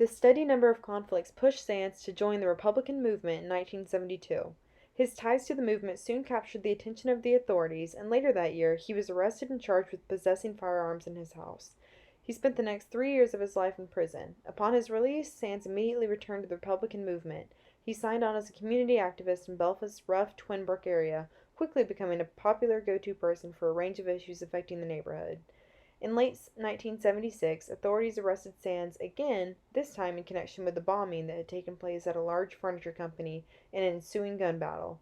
The steady number of conflicts pushed Sands to join the Republican movement in 1972. His ties to the movement soon captured the attention of the authorities, and later that year he was arrested and charged with possessing firearms in his house. He spent the next 3 years of his life in prison. Upon his release, Sands immediately returned to the Republican movement. He signed on as a community activist in Belfast's rough Twin Brook area, quickly becoming a popular go-to person for a range of issues affecting the neighborhood. In late 1976, authorities arrested Sands again, this time in connection with the bombing that had taken place at a large furniture company and an ensuing gun battle.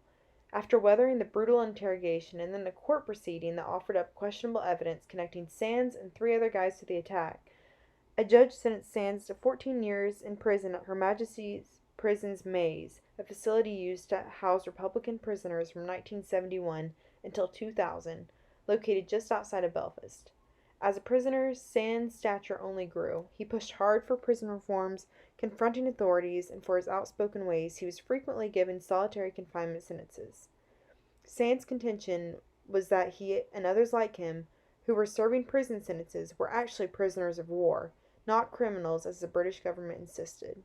After weathering the brutal interrogation and then a court proceeding that offered up questionable evidence connecting Sands and three other guys to the attack, a judge sentenced Sands to 14 years in prison at Her Majesty's Prisons Maze, a facility used to house Republican prisoners from 1971 until 2000, located just outside of Belfast. As a prisoner, Sands' stature only grew. He pushed hard for prison reforms, confronting authorities, and for his outspoken ways, he was frequently given solitary confinement sentences. Sands' contention was that he and others like him, who were serving prison sentences, were actually prisoners of war, not criminals as the British government insisted.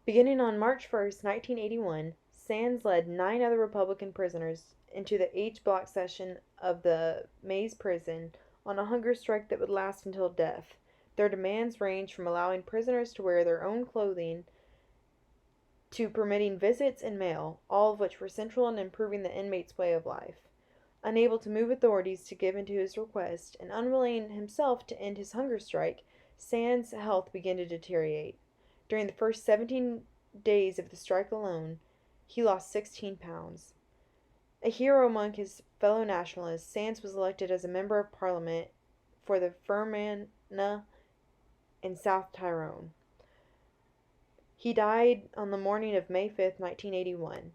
Beginning on March 1st, 1981, Sands led 9 other Republican prisoners into the H block section of the Maze prison on a hunger strike that would last until death. Their demands ranged from allowing prisoners to wear their own clothing to permitting visits and mail, all of which were central in improving the inmates' way of life. Unable to move authorities to give in to his request, and unwilling himself to end his hunger strike, Sands' health began to deteriorate. During the first 17 days of the strike alone, he lost 16 pounds. A hero among his fellow nationalists, Sands was elected as a member of parliament for the Fermanagh in South Tyrone. He died on the morning of May 5th, 1981.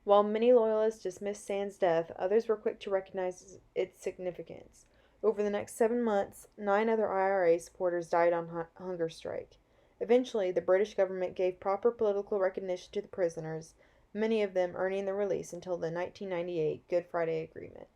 While many loyalists dismissed Sands' death, others were quick to recognize its significance. Over the next 7 months, 9 other IRA supporters died on hunger strike. Eventually, the British government gave proper political recognition to the prisoners, many of them earning their release until the 1998 Good Friday Agreement.